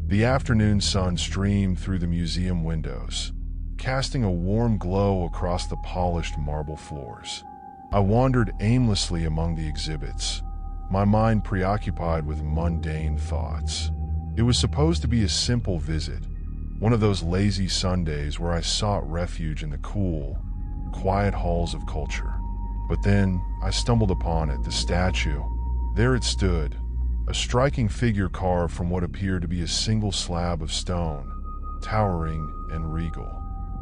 The afternoon sun streamed through the museum windows, casting a warm glow across the polished marble floors. I wandered aimlessly among the exhibits, my mind preoccupied with mundane thoughts. It was supposed to be a simple visit, one of those lazy Sundays where I sought refuge in the cool, quiet halls of culture. But then I stumbled upon it, the statue. There it stood, a striking figure carved from what appeared to be a single slab of stone, towering and regal.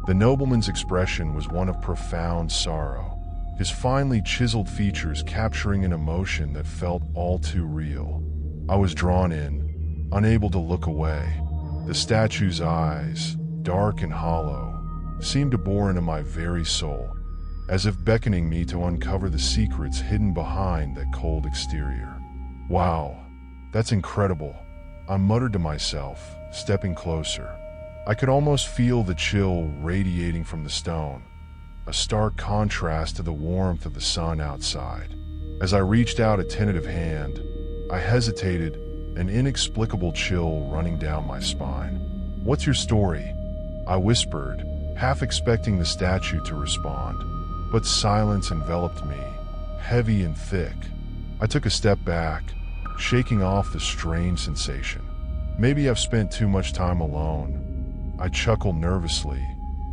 The nobleman's expression was one of profound sorrow, his finely chiseled features capturing an emotion that felt all too real. I was drawn in, unable to look away. The statue's eyes, dark and hollow, seemed to bore into my very soul, as if beckoning me to uncover the secrets hidden behind that cold exterior. Wow, that's incredible, I muttered to myself, stepping closer. I could almost feel the chill radiating from the stone, a stark contrast to the warmth of the sun outside. As I reached out a tentative hand, I hesitated, an inexplicable chill running down my spine. "What's your story?" I whispered, half expecting the statue to respond. But silence enveloped me, heavy and thick. I took a step back, shaking off the strange sensation. Maybe I've spent too much time alone. I chuckled nervously,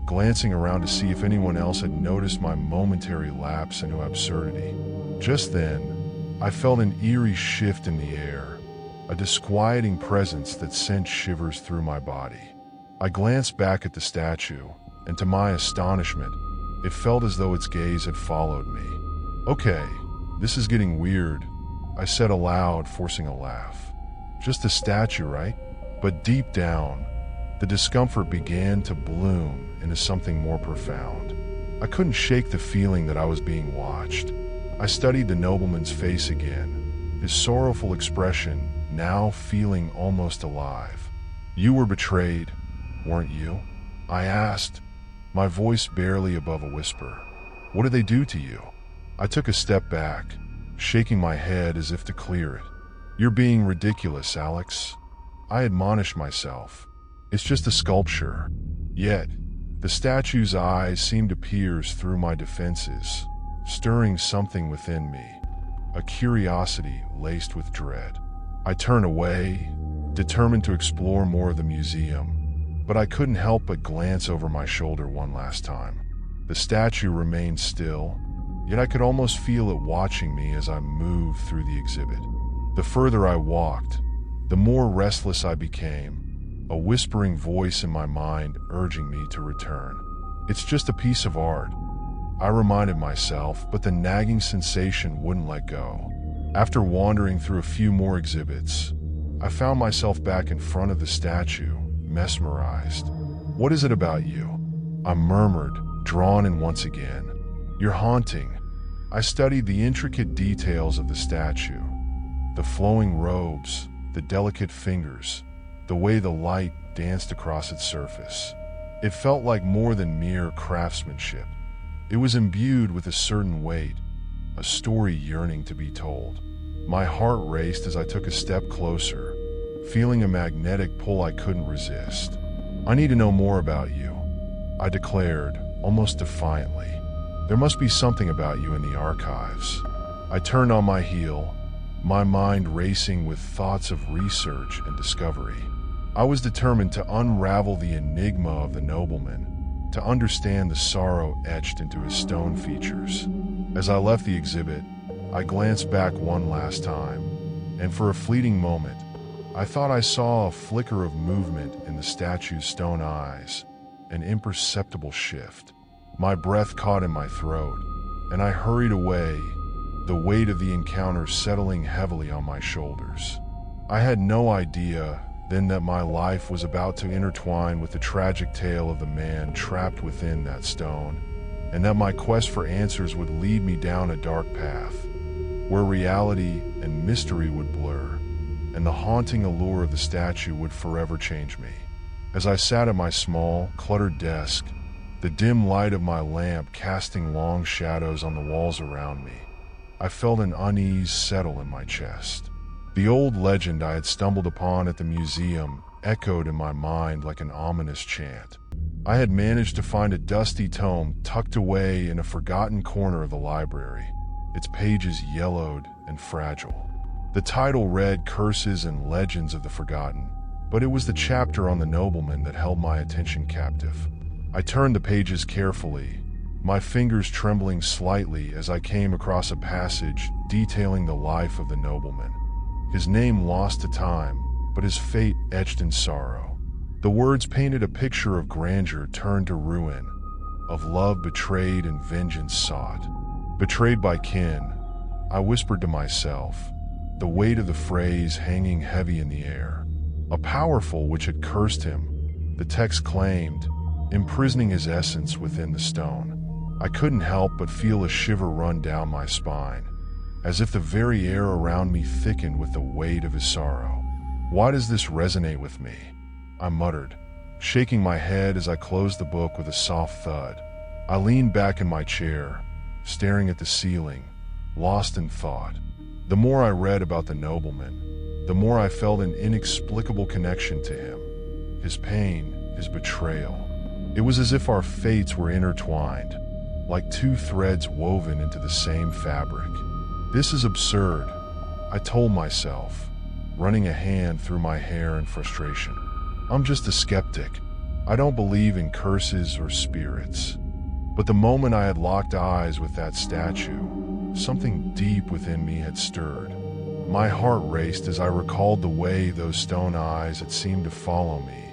glancing around to see if anyone else had noticed my momentary lapse into absurdity. Just then, I felt an eerie shift in the air, a disquieting presence that sent shivers through my body. I glanced back at the statue, and to my astonishment, it felt as though its gaze had followed me. "Okay, this is getting weird," I said aloud, forcing a laugh. "Just a statue, right?" But deep down, the discomfort began to bloom into something more profound. I couldn't shake the feeling that I was being watched. I studied the nobleman's face again, his sorrowful expression now feeling almost alive. "You were betrayed, weren't you?" I asked, my voice barely above a whisper. "What did they do to you?" I took a step back, shaking my head as if to clear it. "You're being ridiculous, Alex," I admonished myself. "It's just a sculpture." Yet, the statue's eyes seemed to pierce through my defenses, stirring something within me, a curiosity laced with dread. I turned away, determined to explore more of the museum, but I couldn't help but glance over my shoulder one last time. The statue remained still, yet I could almost feel it watching me as I moved through the exhibit. The further I walked, the more restless I became, a whispering voice in my mind urging me to return. "It's just a piece of art," I reminded myself, but the nagging sensation wouldn't let go. After wandering through a few more exhibits, I found myself back in front of the statue, mesmerized. "What is it about you?" I murmured, drawn in once again. "You're haunting." I studied the intricate details of the statue, the flowing robes, the delicate fingers, the way the light danced across its surface. It felt like more than mere craftsmanship. It was imbued with a certain weight, a story yearning to be told. My heart raced as I took a step closer, feeling a magnetic pull I couldn't resist. "I need to know more about you," I declared, almost defiantly. "There must be something about you in the archives." I turned on my heel, my mind racing with thoughts of research and discovery. I was determined to unravel the enigma of the nobleman, to understand the sorrow etched into his stone features. As I left the exhibit, I glanced back one last time, and for a fleeting moment, I thought I saw a flicker of movement in the statue's stone eyes, an imperceptible shift. My breath caught in my throat, and I hurried away, the weight of the encounter settling heavily on my shoulders. I had no idea then that my life was about to intertwine with the tragic tale of the man trapped within that stone, and that my quest for answers would lead me down a dark path, where reality and mystery would blur, and the haunting allure of the statue would forever change me. As I sat at my small, cluttered desk, the dim light of my lamp casting long shadows on the walls around me, I felt an unease settle in my chest. The old legend I had stumbled upon at the museum echoed in my mind like an ominous chant. I had managed to find a dusty tome tucked away in a forgotten corner of the library, its pages yellowed and fragile. The title read Curses and Legends of the Forgotten, but it was the chapter on the nobleman that held my attention captive. I turned the pages carefully, my fingers trembling slightly as I came across a passage detailing the life of the nobleman. His name lost to time, but his fate etched in sorrow. The words painted a picture of grandeur turned to ruin, of love betrayed and vengeance sought. Betrayed by kin, I whispered to myself, the weight of the phrase hanging heavy in the air. A powerful which had cursed him, the text claimed, imprisoning his essence within the stone. I couldn't help but feel a shiver run down my spine, as if the very air around me thickened with the weight of his sorrow. Why does this resonate with me? I muttered, shaking my head as I closed the book with a soft thud. I leaned back in my chair, staring at the ceiling, lost in thought. The more I read about the nobleman, the more I felt an inexplicable connection to him. His pain, his betrayal. It was as if our fates were intertwined, like two threads woven into the same fabric. This is absurd, I told myself, running a hand through my hair in frustration. I'm just a skeptic. I don't believe in curses or spirits. But the moment I had locked eyes with that statue, something deep within me had stirred. My heart raced as I recalled the way those stone eyes had seemed to follow me,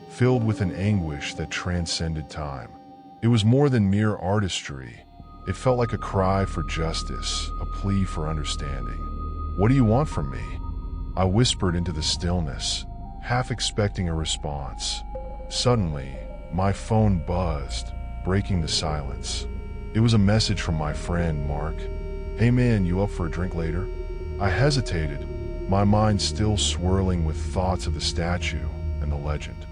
filled with an anguish that transcended time. It was more than mere artistry. It felt like a cry for justice, a plea for understanding. What do you want from me? I whispered into the stillness, half expecting a response. Suddenly, my phone buzzed, breaking the silence. It was a message from my friend, Mark. Hey man, you up for a drink later? I hesitated, my mind still swirling with thoughts of the statue and the legend.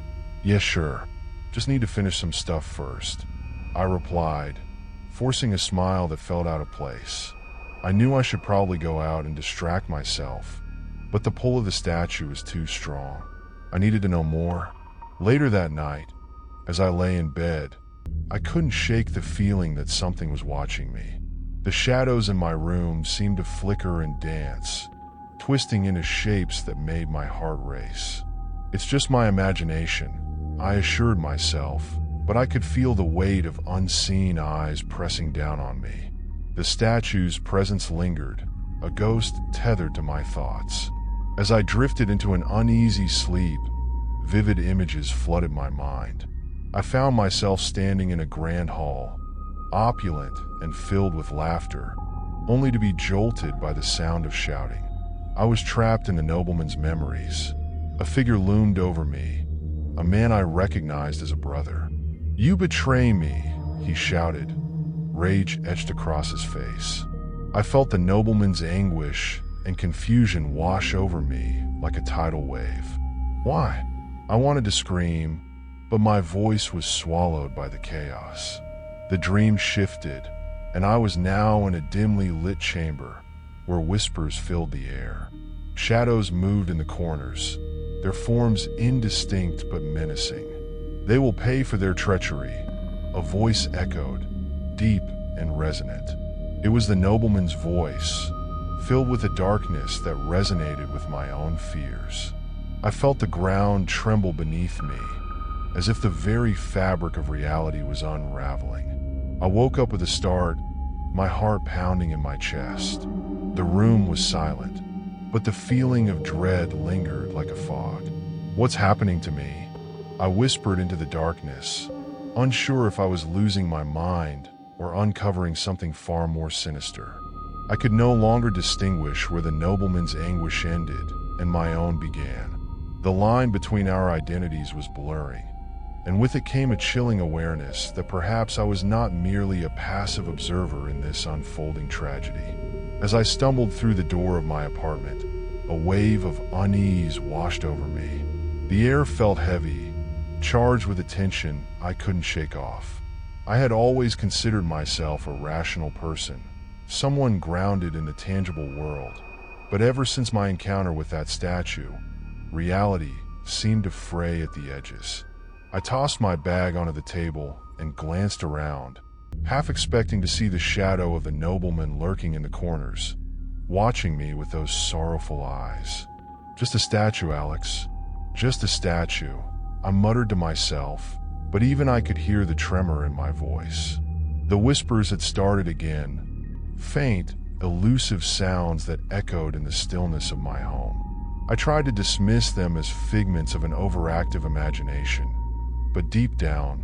Yeah, sure. Just need to finish some stuff first, I replied, forcing a smile that felt out of place. I knew I should probably go out and distract myself, but the pull of the statue was too strong. I needed to know more. Later that night, as I lay in bed, I couldn't shake the feeling that something was watching me. The shadows in my room seemed to flicker and dance, twisting into shapes that made my heart race. It's just my imagination, I assured myself, but I could feel the weight of unseen eyes pressing down on me. The statue's presence lingered, a ghost tethered to my thoughts. As I drifted into an uneasy sleep, vivid images flooded my mind. I found myself standing in a grand hall, opulent and filled with laughter, only to be jolted by the sound of shouting. I was trapped in the nobleman's memories. A figure loomed over me, a man I recognized as a brother. "You betray me," he shouted, rage etched across his face. I felt the nobleman's anguish and confusion wash over me like a tidal wave. Why? I wanted to scream, but my voice was swallowed by the chaos. The dream shifted, and I was now in a dimly lit chamber where whispers filled the air. Shadows moved in the corners, their forms indistinct but menacing. "They will pay for their treachery," a voice echoed, deep and resonant. It was the nobleman's voice, filled with a darkness that resonated with my own fears. I felt the ground tremble beneath me, as if the very fabric of reality was unraveling. I woke up with a start, my heart pounding in my chest. The room was silent, but the feeling of dread lingered like a fog. "What's happening to me?" I whispered into the darkness, unsure if I was losing my mind or uncovering something far more sinister. I could no longer distinguish where the nobleman's anguish ended and my own began. The line between our identities was blurring, and with it came a chilling awareness that perhaps I was not merely a passive observer in this unfolding tragedy. As I stumbled through the door of my apartment, a wave of unease washed over me. The air felt heavy, charged with a tension I couldn't shake off. I had always considered myself a rational person, someone grounded in the tangible world, but ever since my encounter with that statue, reality seemed to fray at the edges. I tossed my bag onto the table and glanced around, half expecting to see the shadow of the nobleman lurking in the corners, watching me with those sorrowful eyes. "Just a statue, Alex. Just a statue," I muttered to myself, but even I could hear the tremor in my voice. The whispers had started again, faint, elusive sounds that echoed in the stillness of my home. I tried to dismiss them as figments of an overactive imagination, but deep down,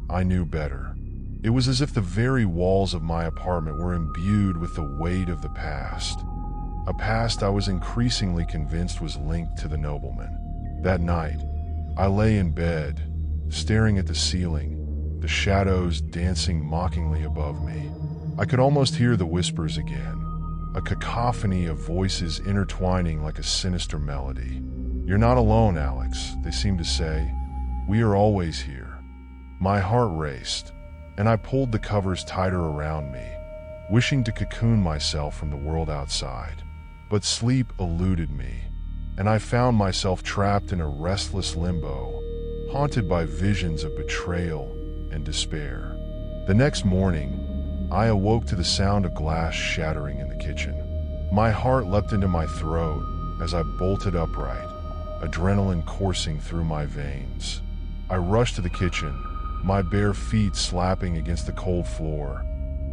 I knew better. It was as if the very walls of my apartment were imbued with the weight of the past, a past I was increasingly convinced was linked to the nobleman. That night, I lay in bed, staring at the ceiling, the shadows dancing mockingly above me. I could almost hear the whispers again, a cacophony of voices intertwining like a sinister melody. "You're not alone, Alex," they seemed to say. "We are always here." My heart raced, and I pulled the covers tighter around me, wishing to cocoon myself from the world outside. But sleep eluded me, and I found myself trapped in a restless limbo, haunted by visions of betrayal and despair. The next morning, I awoke to the sound of glass shattering in the kitchen. My heart leapt into my throat as I bolted upright, adrenaline coursing through my veins. I rushed to the kitchen, my bare feet slapping against the cold floor,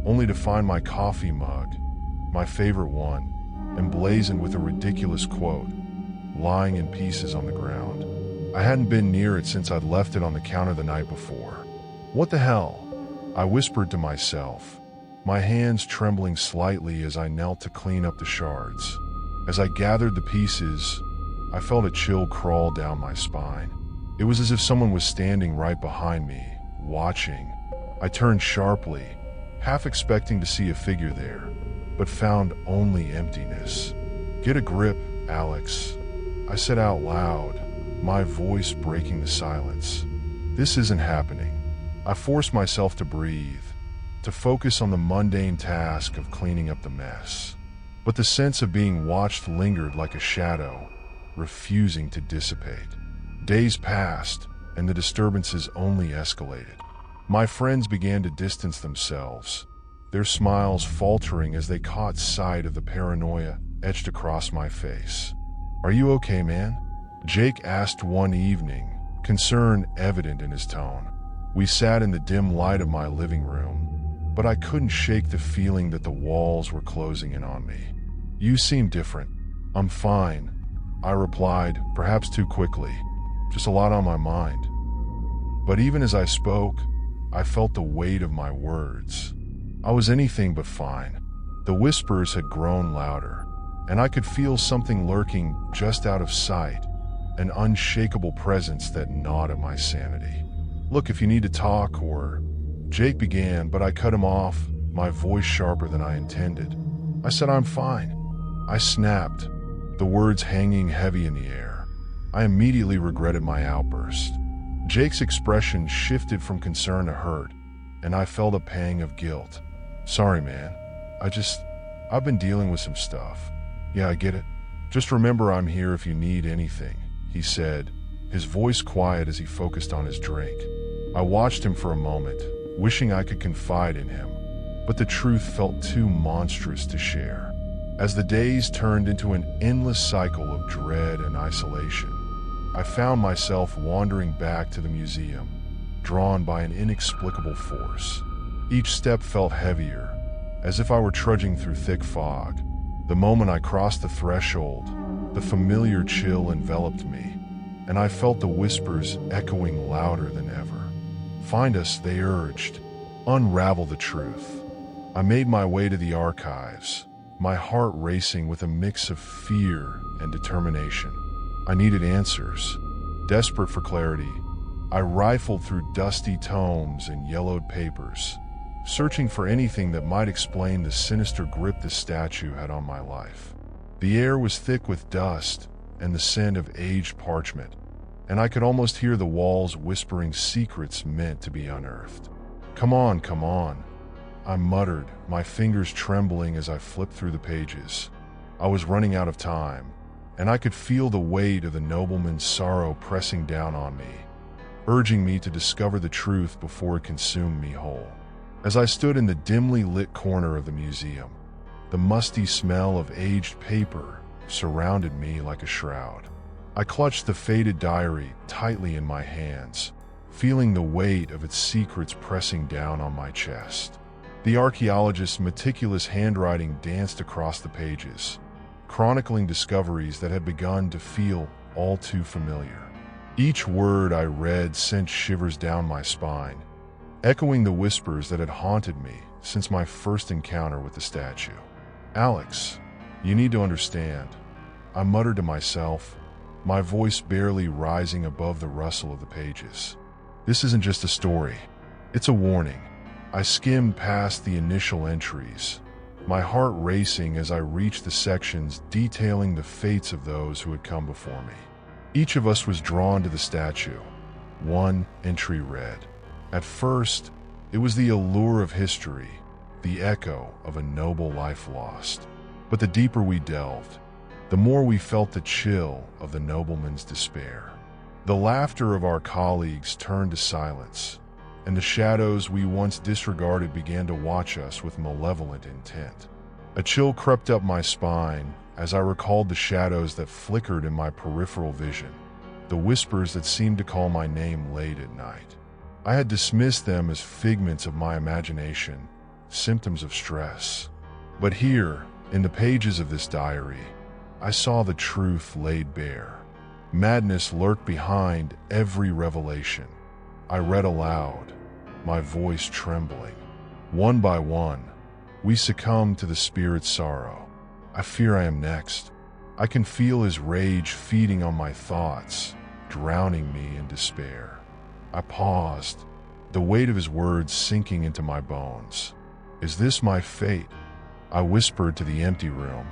only to find my coffee mug, my favorite one, emblazoned with a ridiculous quote, lying in pieces on the ground. I hadn't been near it since I'd left it on the counter the night before. "What the hell?" I whispered to myself, my hands trembling slightly as I knelt to clean up the shards. As I gathered the pieces, I felt a chill crawl down my spine. It was as if someone was standing right behind me, watching. I turned sharply, half expecting to see a figure there, but found only emptiness. "Get a grip, Alex," I said out loud, my voice breaking the silence. "This isn't happening." I forced myself to breathe, to focus on the mundane task of cleaning up the mess. But the sense of being watched lingered like a shadow, refusing to dissipate. Days passed, and the disturbances only escalated. My friends began to distance themselves, their smiles faltering as they caught sight of the paranoia etched across my face. "Are you okay, man?" Jake asked one evening, concern evident in his tone. We sat in the dim light of my living room, but I couldn't shake the feeling that the walls were closing in on me. "You seem different." "I'm fine," I replied, perhaps too quickly. "Just a lot on my mind." But even as I spoke, I felt the weight of my words. I was anything but fine. The whispers had grown louder, and I could feel something lurking just out of sight, an unshakable presence that gnawed at my sanity. "Look, if you need to talk or—" Jake began, but I cut him off, my voice sharper than I intended. I said, "I'm fine." I snapped, the words hanging heavy in the air. I immediately regretted my outburst. Jake's expression shifted from concern to hurt, and I felt a pang of guilt. "Sorry, man. I've been dealing with some stuff." "Yeah, I get it. Just remember I'm here if you need anything," he said, his voice quiet as he focused on his drink. I watched him for a moment, wishing I could confide in him, but the truth felt too monstrous to share. As the days turned into an endless cycle of dread and isolation, I found myself wandering back to the museum, drawn by an inexplicable force. Each step felt heavier, as if I were trudging through thick fog. The moment I crossed the threshold, the familiar chill enveloped me, and I felt the whispers echoing louder than ever. "Find us," they urged. "Unravel the truth." I made my way to the archives, my heart racing with a mix of fear and determination. I needed answers. Desperate for clarity, I rifled through dusty tomes and yellowed papers, searching for anything that might explain the sinister grip the statue had on my life. The air was thick with dust and the scent of aged parchment, and I could almost hear the walls whispering secrets meant to be unearthed. Come on," I muttered, my fingers trembling as I flipped through the pages. I was running out of time, and I could feel the weight of the nobleman's sorrow pressing down on me, urging me to discover the truth before it consumed me whole. As I stood in the dimly lit corner of the museum, the musty smell of aged paper surrounded me like a shroud. I clutched the faded diary tightly in my hands, feeling the weight of its secrets pressing down on my chest. The archaeologist's meticulous handwriting danced across the pages, chronicling discoveries that had begun to feel all too familiar. Each word I read sent shivers down my spine, echoing the whispers that had haunted me since my first encounter with the statue. "Alex, you need to understand," I muttered to myself, my voice barely rising above the rustle of the pages. "This isn't just a story, it's a warning." I skimmed past the initial entries, my heart racing as I reached the sections detailing the fates of those who had come before me. Each of us was drawn to the statue. One entry read, "At first, it was the allure of history, the echo of a noble life lost. But the deeper we delved, the more we felt the chill of the nobleman's despair. The laughter of our colleagues turned to silence, and the shadows we once disregarded began to watch us with malevolent intent. A chill crept up my spine as I recalled the shadows that flickered in my peripheral vision, the whispers that seemed to call my name late at night. I had dismissed them as figments of my imagination, symptoms of stress. But here, in the pages of this diary, I saw the truth laid bare. Madness lurked behind every revelation. I read aloud, my voice trembling. "One by one, we succumb to the spirit's sorrow. I fear I am next. I can feel his rage feeding on my thoughts, drowning me in despair." I paused, the weight of his words sinking into my bones. "Is this my fate?" I whispered to the empty room.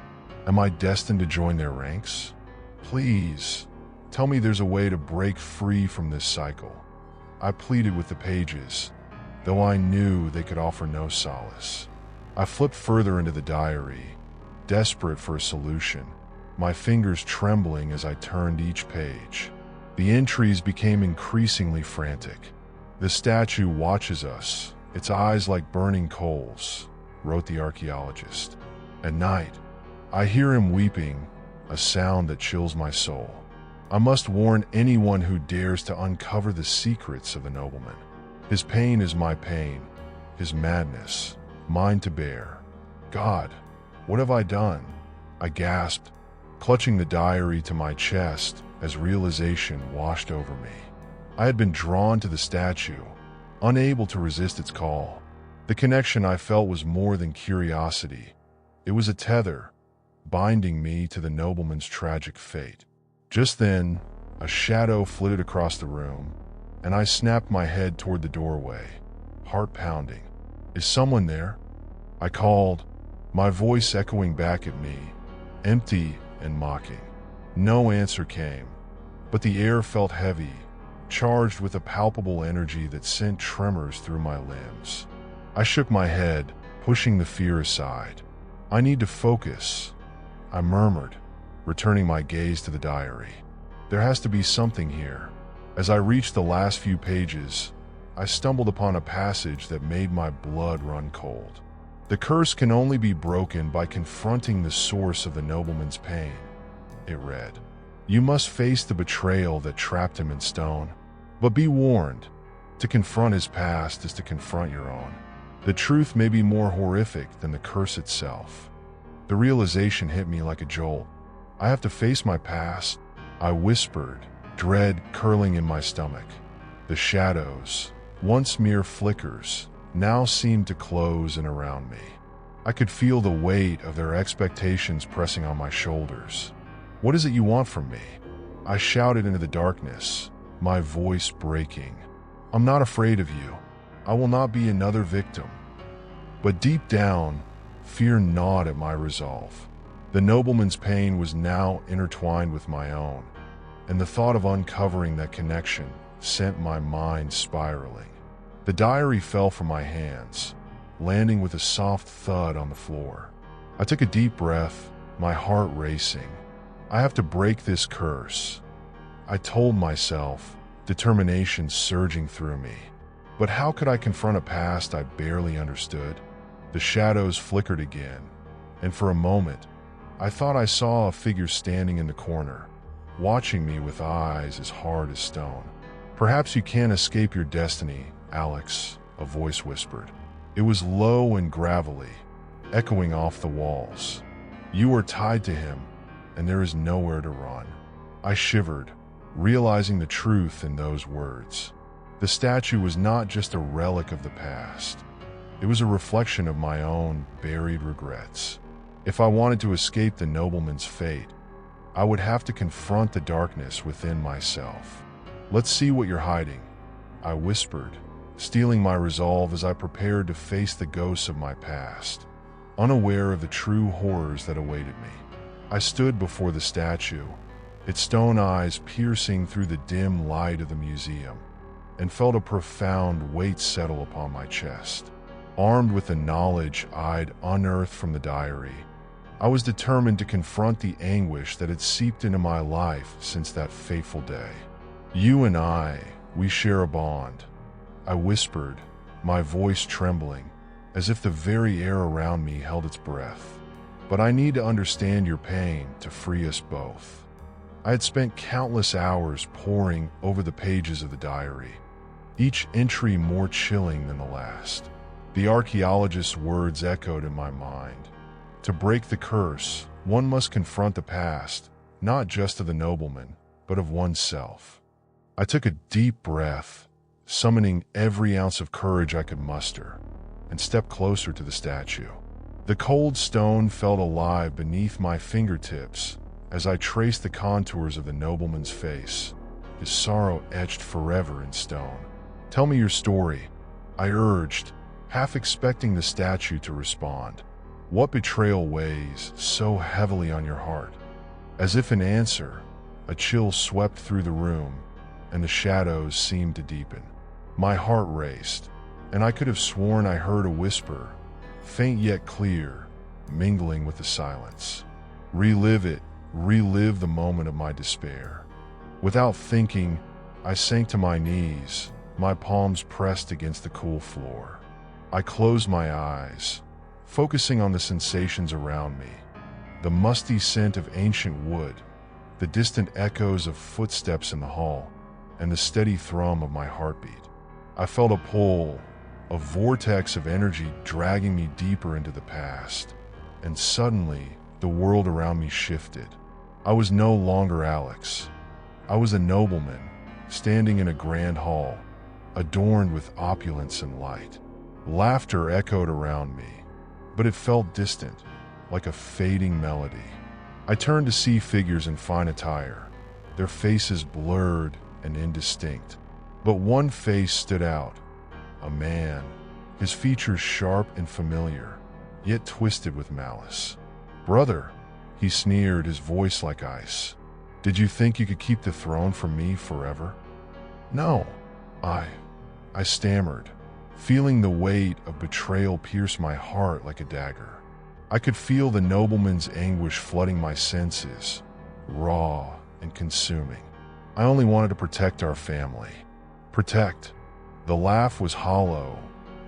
"Am I destined to join their ranks? Please, tell me there's a way to break free from this cycle." I pleaded with the pages, though I knew they could offer no solace. I flipped further into the diary, desperate for a solution, my fingers trembling as I turned each page. The entries became increasingly frantic. "The statue watches us, its eyes like burning coals," wrote the archaeologist. "At night, I hear him weeping, a sound that chills my soul. I must warn anyone who dares to uncover the secrets of the nobleman. His pain is my pain, his madness, mine to bear. God, what have I done?" I gasped, clutching the diary to my chest as realization washed over me. I had been drawn to the statue, unable to resist its call. The connection I felt was more than curiosity. It was a tether, binding me to the nobleman's tragic fate. Just then, a shadow flitted across the room, and I snapped my head toward the doorway, heart pounding. "Is someone there?" I called, my voice echoing back at me, empty and mocking. No answer came, but the air felt heavy, charged with a palpable energy that sent tremors through my limbs. I shook my head, pushing the fear aside. "I need to focus," I murmured, returning my gaze to the diary. "There has to be something here." As I reached the last few pages, I stumbled upon a passage that made my blood run cold. "The curse can only be broken by confronting the source of the nobleman's pain," it read. "You must face the betrayal that trapped him in stone. But be warned, to confront his past is to confront your own. The truth may be more horrific than the curse itself." The realization hit me like a jolt. "I have to face my past," I whispered, dread curling in my stomach. The shadows, once mere flickers, now seemed to close in around me. I could feel the weight of their expectations pressing on my shoulders. "What is it you want from me?" I shouted into the darkness, my voice breaking. "I'm not afraid of you. I will not be another victim." But deep down, fear gnawed at my resolve. The nobleman's pain was now intertwined with my own, and the thought of uncovering that connection sent my mind spiraling. The diary fell from my hands, landing with a soft thud on the floor. I took a deep breath, my heart racing. I have to break this curse, I told myself, determination surging through me. But how could I confront a past I barely understood? The shadows flickered again, and for a moment, I thought I saw a figure standing in the corner, watching me with eyes as hard as stone. "Perhaps you can't escape your destiny, Alex," a voice whispered. It was low and gravelly, echoing off the walls. "You are tied to him, and there is nowhere to run." I shivered, realizing the truth in those words. The statue was not just a relic of the past. It was a reflection of my own buried regrets. If I wanted to escape the nobleman's fate, I would have to confront the darkness within myself. "Let's see what you're hiding," I whispered, steeling my resolve as I prepared to face the ghosts of my past, unaware of the true horrors that awaited me. I stood before the statue, its stone eyes piercing through the dim light of the museum, and felt a profound weight settle upon my chest. Armed with the knowledge I'd unearthed from the diary, I was determined to confront the anguish that had seeped into my life since that fateful day. "You and we share a bond," I whispered, my voice trembling, as if the very air around me held its breath. "But I need to understand your pain to free us both." I had spent countless hours poring over the pages of the diary, each entry more chilling than the last. The archaeologist's words echoed in my mind. To break the curse, one must confront the past, not just of the nobleman, but of oneself. I took a deep breath, summoning every ounce of courage I could muster, and stepped closer to the statue. The cold stone felt alive beneath my fingertips as I traced the contours of the nobleman's face, his sorrow etched forever in stone. "Tell me your story," I urged, half expecting the statue to respond. "What betrayal weighs so heavily on your heart?" As if in answer, a chill swept through the room, and the shadows seemed to deepen. My heart raced, and I could have sworn I heard a whisper, faint yet clear, mingling with the silence. "Relive it, relive the moment of my despair." Without thinking, I sank to my knees, my palms pressed against the cool floor. I closed my eyes, focusing on the sensations around me. The musty scent of ancient wood, the distant echoes of footsteps in the hall, and the steady thrum of my heartbeat. I felt a pull, a vortex of energy dragging me deeper into the past, and suddenly the world around me shifted. I was no longer Alex. I was a nobleman, standing in a grand hall, adorned with opulence and light. Laughter echoed around me, but it felt distant, like a fading melody. I turned to see figures in fine attire, their faces blurred and indistinct. But one face stood out, a man, his features sharp and familiar, yet twisted with malice. "Brother," he sneered, his voice like ice. "Did you think you could keep the throne from me forever?" "No, I stammered, feeling the weight of betrayal pierce my heart like a dagger. I could feel the nobleman's anguish flooding my senses, raw and consuming. I only wanted to protect our family. Protect. The laugh was hollow,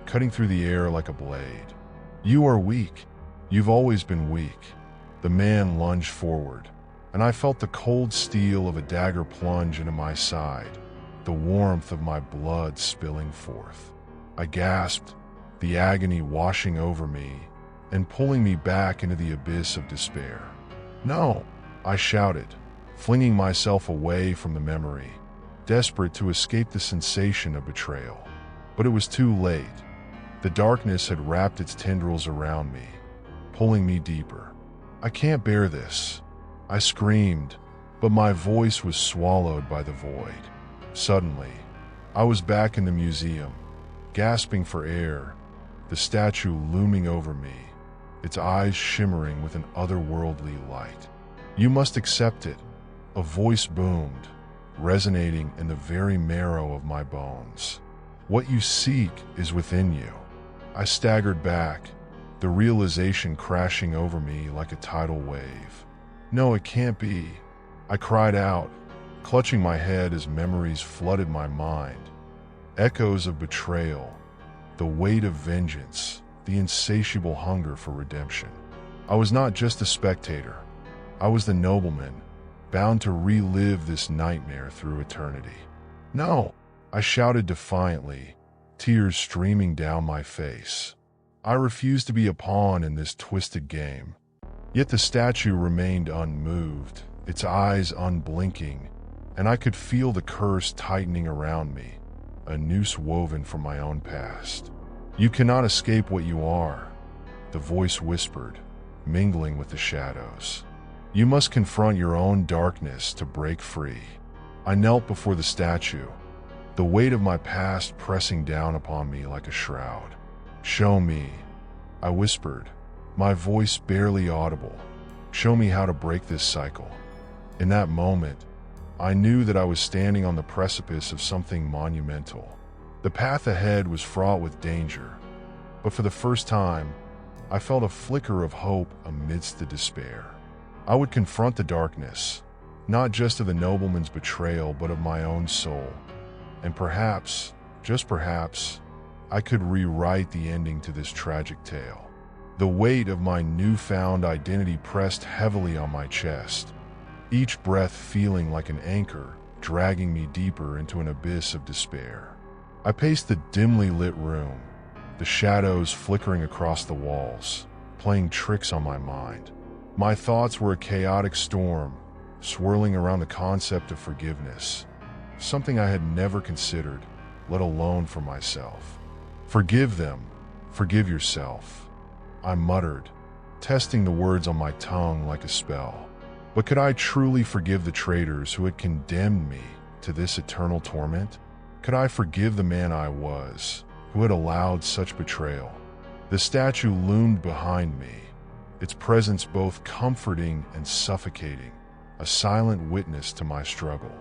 cutting through the air like a blade. "You are weak. You've always been weak." The man lunged forward, and I felt the cold steel of a dagger plunge into my side, the warmth of my blood spilling forth. I gasped, the agony washing over me and pulling me back into the abyss of despair. "No!" I shouted, flinging myself away from the memory, desperate to escape the sensation of betrayal. But it was too late. The darkness had wrapped its tendrils around me, pulling me deeper. "I can't bear this," I screamed, but my voice was swallowed by the void. Suddenly, I was back in the museum, gasping for air, the statue looming over me, its eyes shimmering with an otherworldly light. "You must accept it," a voice boomed, resonating in the very marrow of my bones. "What you seek is within you." I staggered back, the realization crashing over me like a tidal wave. No, it can't be. I cried out, clutching my head as memories flooded my mind. Echoes of betrayal, the weight of vengeance, the insatiable hunger for redemption. I was not just a spectator. I was the nobleman, bound to relive this nightmare through eternity. No, I shouted defiantly, tears streaming down my face. I refused to be a pawn in this twisted game. Yet the statue remained unmoved, its eyes unblinking, and I could feel the curse tightening around me, a noose woven from my own past. You cannot escape what you are, the voice whispered, mingling with the shadows. You must confront your own darkness to break free. I knelt before the statue, the weight of my past pressing down upon me like a shroud. Show me, I whispered, my voice barely audible. Show me how to break this cycle. In that moment, I knew that I was standing on the precipice of something monumental. The path ahead was fraught with danger, but for the first time, I felt a flicker of hope amidst the despair. I would confront the darkness, not just of the nobleman's betrayal, but of my own soul. And perhaps, just perhaps, I could rewrite the ending to this tragic tale. The weight of my newfound identity pressed heavily on my chest, each breath feeling like an anchor, dragging me deeper into an abyss of despair. I paced the dimly lit room, the shadows flickering across the walls, playing tricks on my mind. My thoughts were a chaotic storm, swirling around the concept of forgiveness, something I had never considered, let alone for myself. Forgive them, forgive yourself, I muttered, testing the words on my tongue like a spell. But could I truly forgive the traitors who had condemned me to this eternal torment? Could I forgive the man I was, who had allowed such betrayal? The statue loomed behind me, its presence both comforting and suffocating, a silent witness to my struggle.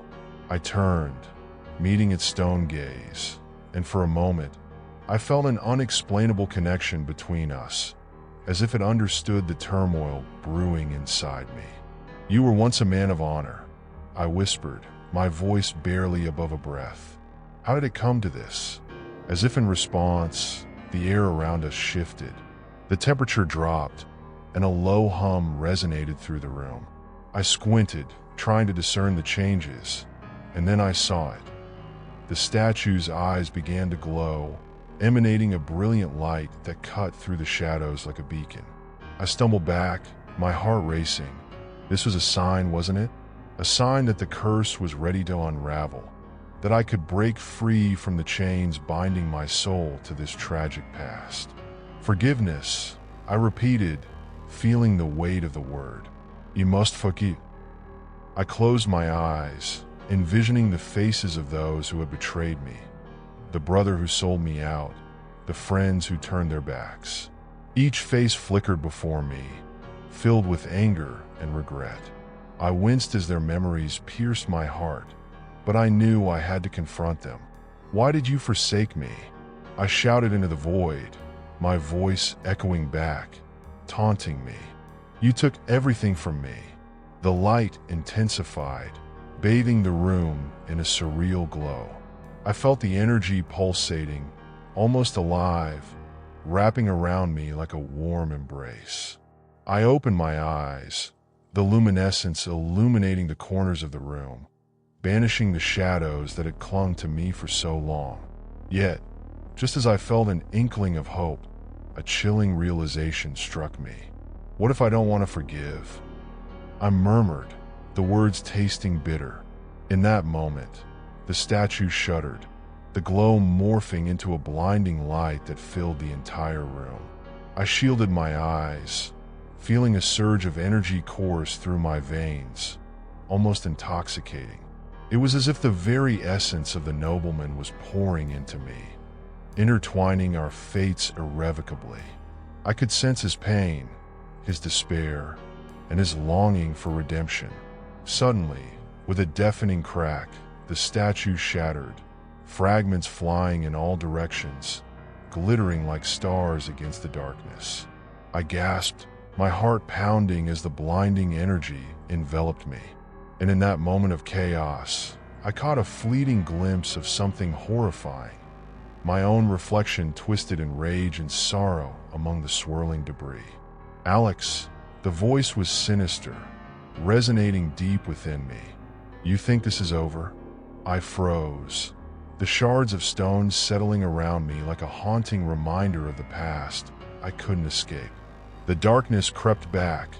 I turned, meeting its stone gaze, and for a moment, I felt an unexplainable connection between us, as if it understood the turmoil brewing inside me. You were once a man of honor, I whispered, my voice barely above a breath. How did it come to this? As if in response, the air around us shifted. The temperature dropped, and a low hum resonated through the room. I squinted, trying to discern the changes, and then I saw it. The statue's eyes began to glow, emanating a brilliant light that cut through the shadows like a beacon. I stumbled back, my heart racing. This was a sign, wasn't it? A sign that the curse was ready to unravel, that I could break free from the chains binding my soul to this tragic past. Forgiveness, I repeated, feeling the weight of the word. You must forgive. I closed my eyes, envisioning the faces of those who had betrayed me, the brother who sold me out, the friends who turned their backs. Each face flickered before me, filled with anger and regret. I winced as their memories pierced my heart, but I knew I had to confront them. Why did you forsake me? I shouted into the void, my voice echoing back, taunting me. You took everything from me. The light intensified, bathing the room in a surreal glow. I felt the energy pulsating, almost alive, wrapping around me like a warm embrace. I opened my eyes, the luminescence illuminating the corners of the room, banishing the shadows that had clung to me for so long. Yet, just as I felt an inkling of hope, a chilling realization struck me. What if I don't want to forgive? I murmured, the words tasting bitter. In that moment, the statue shuddered, the glow morphing into a blinding light that filled the entire room. I shielded my eyes, feeling a surge of energy course through my veins, almost intoxicating. It was as if the very essence of the nobleman was pouring into me, intertwining our fates irrevocably. I could sense his pain, his despair, and his longing for redemption. Suddenly, with a deafening crack, the statue shattered, fragments flying in all directions, glittering like stars against the darkness. I gasped, my heart pounding as the blinding energy enveloped me. And in that moment of chaos, I caught a fleeting glimpse of something horrifying. My own reflection twisted in rage and sorrow among the swirling debris. "Alex," the voice was sinister, resonating deep within me. "You think this is over?" I froze, the shards of stone settling around me like a haunting reminder of the past I couldn't escape. The darkness crept back,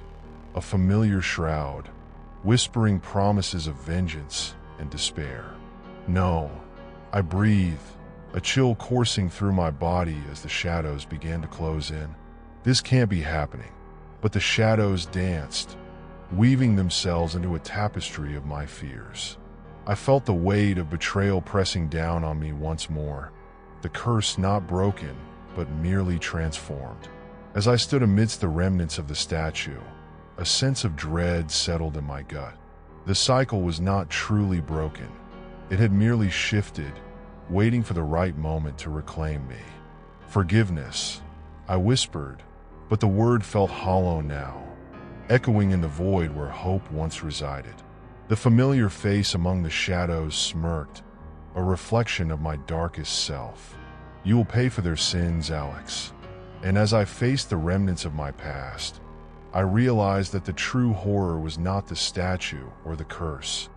a familiar shroud, whispering promises of vengeance and despair. "No," I breathed, a chill coursing through my body as the shadows began to close in. "This can't be happening." But the shadows danced, weaving themselves into a tapestry of my fears. I felt the weight of betrayal pressing down on me once more, the curse not broken, but merely transformed. As I stood amidst the remnants of the statue, a sense of dread settled in my gut. The cycle was not truly broken. It had merely shifted, waiting for the right moment to reclaim me. "Forgiveness," I whispered, but the word felt hollow now, echoing in the void where hope once resided. The familiar face among the shadows smirked, a reflection of my darkest self. "You will pay for their sins, Alex." And as I faced the remnants of my past, I realized that the true horror was not the statue or the curse.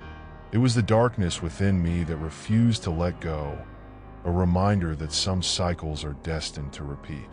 It was the darkness within me that refused to let go, a reminder that some cycles are destined to repeat.